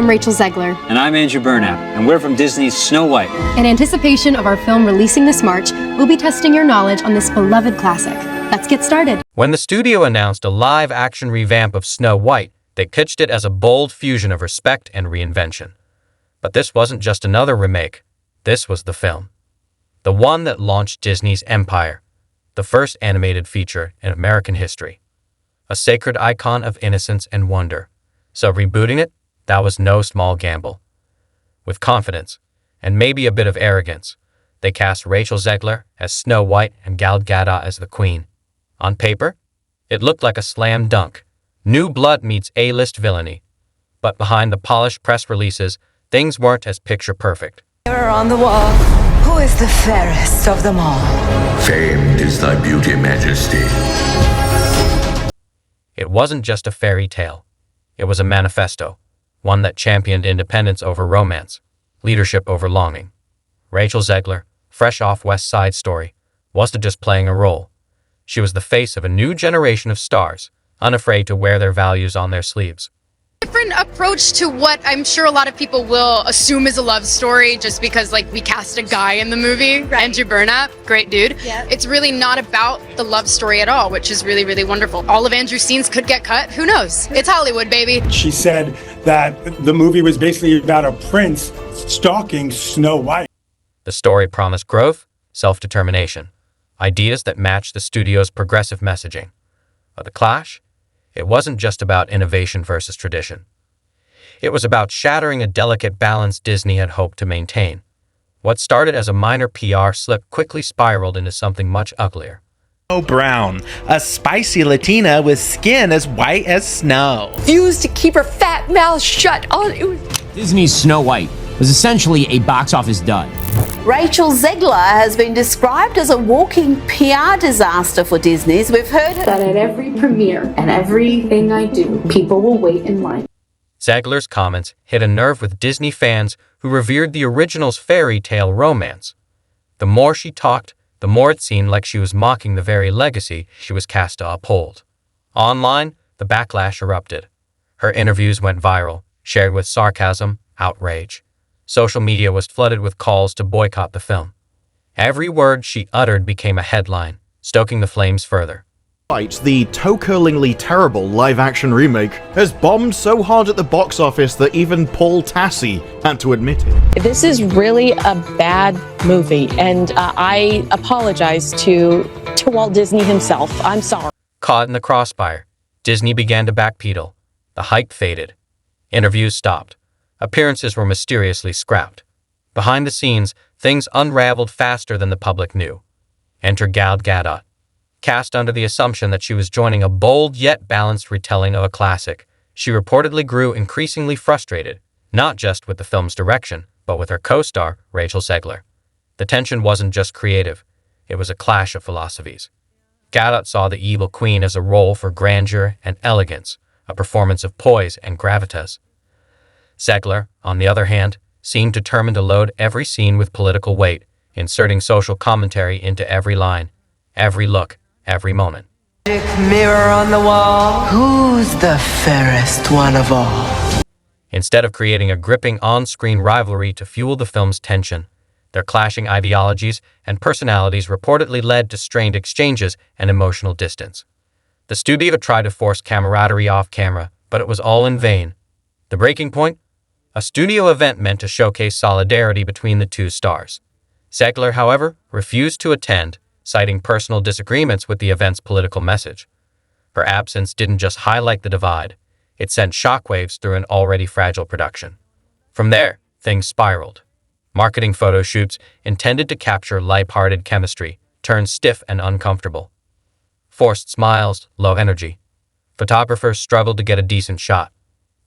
I'm Rachel Zegler. And I'm Andrew Burnap, and we're from Disney's Snow White. In anticipation of our film releasing this March, we'll be testing your knowledge on this beloved classic. Let's get started. When the studio announced a live-action revamp of Snow White, they pitched it as a bold fusion of respect and reinvention. But this wasn't just another remake. This was the film. The one that launched Disney's empire. The first animated feature in American history. A sacred icon of innocence and wonder. So rebooting it, that was no small gamble. With confidence, and maybe a bit of arrogance, they cast Rachel Zegler as Snow White and Gal Gadot as the Queen. On paper, it looked like a slam dunk. New blood meets A-list villainy. But behind the polished press releases, things weren't as picture-perfect. Mirror on the wall, who is the fairest of them all? Famed is thy beauty, majesty. It wasn't just a fairy tale. It was a manifesto, one that championed independence over romance, leadership over longing. Rachel Zegler, fresh off West Side Story, wasn't just playing a role. She was the face of a new generation of stars, unafraid to wear their values on their sleeves. Different approach to what I'm sure a lot of people will assume is a love story just because we cast a guy in the movie, right. Andrew Burnap, great dude. Yep. It's really not about the love story at all, which is really, really wonderful. All of Andrew's scenes could get cut, who knows? It's Hollywood, baby. She said that the movie was basically about a prince stalking Snow White. The story promised growth, self-determination, ideas that matched the studio's progressive messaging. But the clash? It wasn't just about innovation versus tradition. It was about shattering a delicate balance Disney had hoped to maintain. What started as a minor PR slip quickly spiraled into something much uglier. Brown, a spicy Latina with skin as white as snow. Fused to keep her fat mouth shut. Disney's Snow White was essentially a box office dud. Rachel Zegler has been described as a walking PR disaster for Disney's. We've heard that at every premiere and everything I do, people will wait in line. Zegler's comments hit a nerve with Disney fans who revered the original's fairy tale romance. The more she talked, the more it seemed like she was mocking the very legacy she was cast to uphold. Online, the backlash erupted. Her interviews went viral, shared with sarcasm, outrage. Social media was flooded with calls to boycott the film. Every word she uttered became a headline, stoking the flames further. The toe-curlingly terrible live-action remake has bombed so hard at the box office that even Paul Tassi had to admit it. This is really a bad movie, and I apologize to Walt Disney himself. I'm sorry. Caught in the crossfire, Disney began to backpedal. The hype faded. Interviews stopped. Appearances were mysteriously scrapped. Behind the scenes, things unraveled faster than the public knew. Enter Gal Gadot. Cast under the assumption that she was joining a bold yet balanced retelling of a classic, she reportedly grew increasingly frustrated, not just with the film's direction, but with her co-star, Rachel Zegler. The tension wasn't just creative, it was a clash of philosophies. Gadot saw the evil queen as a role for grandeur and elegance, a performance of poise and gravitas. Zegler, on the other hand, seemed determined to load every scene with political weight, inserting social commentary into every line, every look, every moment. Mirror on the wall, who's the fairest one of all? Instead of creating a gripping on-screen rivalry to fuel the film's tension, their clashing ideologies and personalities reportedly led to strained exchanges and emotional distance. The studio tried to force camaraderie off-camera, but it was all in vain. The breaking point? A studio event meant to showcase solidarity between the two stars. Zegler, however, refused to attend, citing personal disagreements with the event's political message. Her absence didn't just highlight the divide, it sent shockwaves through an already fragile production. From there, things spiraled. Marketing photo shoots intended to capture light-hearted chemistry turned stiff and uncomfortable. Forced smiles, low energy. Photographers struggled to get a decent shot.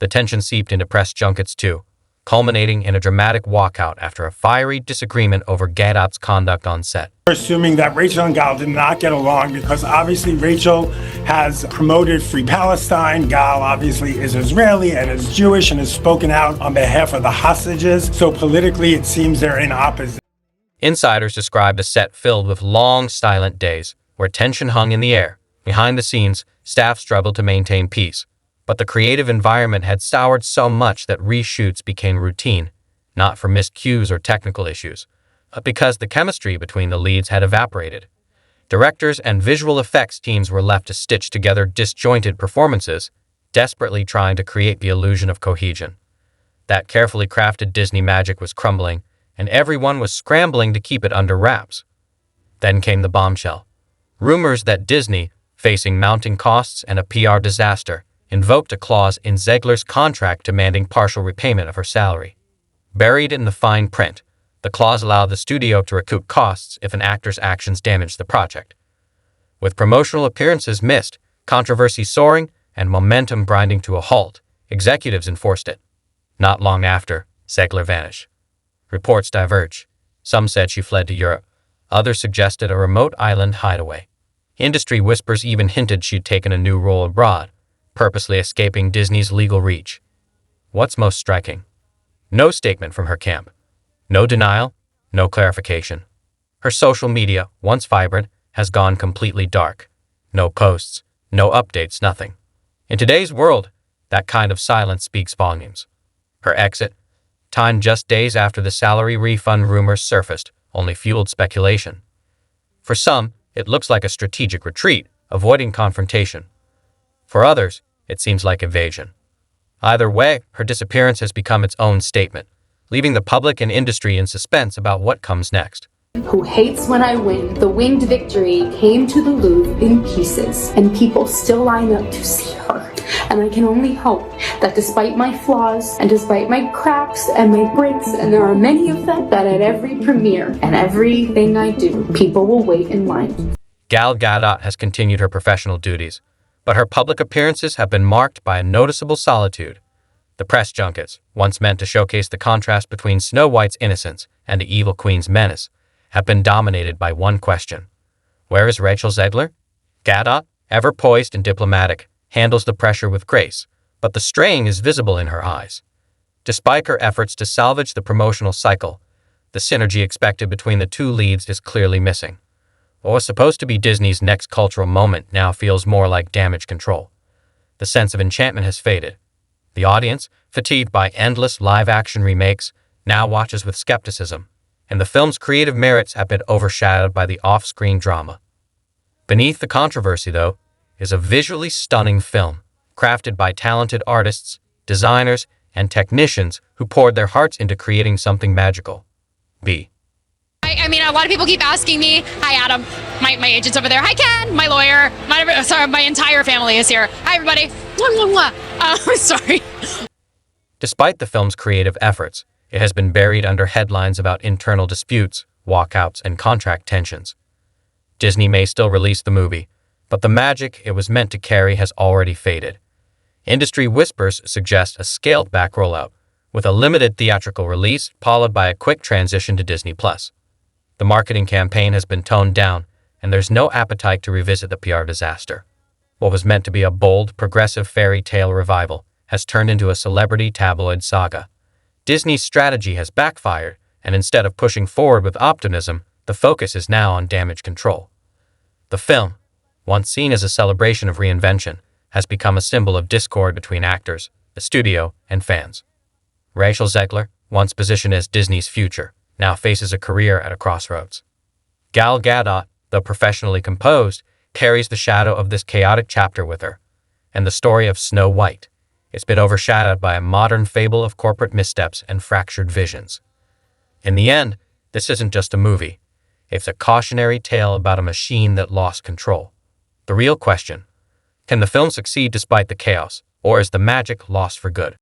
The tension seeped into press junkets too, culminating in a dramatic walkout after a fiery disagreement over Gadot's conduct on set. We're assuming that Rachel and Gal did not get along because obviously Rachel has promoted Free Palestine. Gal obviously is Israeli and is Jewish and has spoken out on behalf of the hostages. So politically, it seems they're in opposition. Insiders described a set filled with long, silent days where tension hung in the air. Behind the scenes, staff struggled to maintain peace. But the creative environment had soured so much that reshoots became routine, not for missed cues or technical issues, but because the chemistry between the leads had evaporated. Directors and visual effects teams were left to stitch together disjointed performances, desperately trying to create the illusion of cohesion. That carefully crafted Disney magic was crumbling, and everyone was scrambling to keep it under wraps. Then came the bombshell. Rumors that Disney, facing mounting costs and a PR disaster, invoked a clause in Zegler's contract demanding partial repayment of her salary. Buried in the fine print, the clause allowed the studio to recoup costs if an actor's actions damaged the project. With promotional appearances missed, controversy soaring, and momentum grinding to a halt, executives enforced it. Not long after, Zegler vanished. Reports diverge. Some said she fled to Europe. Others suggested a remote island hideaway. Industry whispers even hinted she'd taken a new role abroad, purposely escaping Disney's legal reach. What's most striking? No statement from her camp. No denial, no clarification. Her social media, once vibrant, has gone completely dark. No posts, no updates, nothing. In today's world, that kind of silence speaks volumes. Her exit, timed just days after the salary refund rumors surfaced, only fueled speculation. For some, it looks like a strategic retreat, avoiding confrontation. For others, it seems like evasion. Either way, her disappearance has become its own statement, leaving the public and industry in suspense about what comes next. Who hates when I win? The winged victory came to the Louvre in pieces, and people still line up to see her. And I can only hope that despite my flaws, and despite my cracks and my breaks, and there are many of them, that at every premiere and everything I do, people will wait in line. Gal Gadot has continued her professional duties, but her public appearances have been marked by a noticeable solitude. The press junkets, once meant to showcase the contrast between Snow White's innocence and the evil queen's menace, have been dominated by one question. Where is Rachel Zegler? Gadot, ever poised and diplomatic, handles the pressure with grace, but the straying is visible in her eyes. Despite her efforts to salvage the promotional cycle, the synergy expected between the two leads is clearly missing. What was supposed to be Disney's next cultural moment now feels more like damage control. The sense of enchantment has faded. The audience, fatigued by endless live-action remakes, now watches with skepticism, and the film's creative merits have been overshadowed by the off-screen drama. Beneath the controversy, though, is a visually stunning film, crafted by talented artists, designers, and technicians who poured their hearts into creating something magical. I mean, a lot of people keep asking me, hi Adam, my agent's over there, hi Ken, my lawyer, my entire family is here, hi everybody, mwah, mwah, mwah. Sorry. Despite the film's creative efforts, it has been buried under headlines about internal disputes, walkouts, and contract tensions. Disney may still release the movie, but the magic it was meant to carry has already faded. Industry whispers suggest a scaled-back rollout, with a limited theatrical release followed by a quick transition to Disney+. The marketing campaign has been toned down, and there's no appetite to revisit the PR disaster. What was meant to be a bold, progressive fairy tale revival has turned into a celebrity tabloid saga. Disney's strategy has backfired, and instead of pushing forward with optimism, the focus is now on damage control. The film, once seen as a celebration of reinvention, has become a symbol of discord between actors, the studio, and fans. Rachel Zegler, once positioned as Disney's future, now faces a career at a crossroads. Gal Gadot, though professionally composed, carries the shadow of this chaotic chapter with her, and the story of Snow White. It's been overshadowed by a modern fable of corporate missteps and fractured visions. In the end, this isn't just a movie. It's a cautionary tale about a machine that lost control. The real question: can the film succeed despite the chaos, or is the magic lost for good?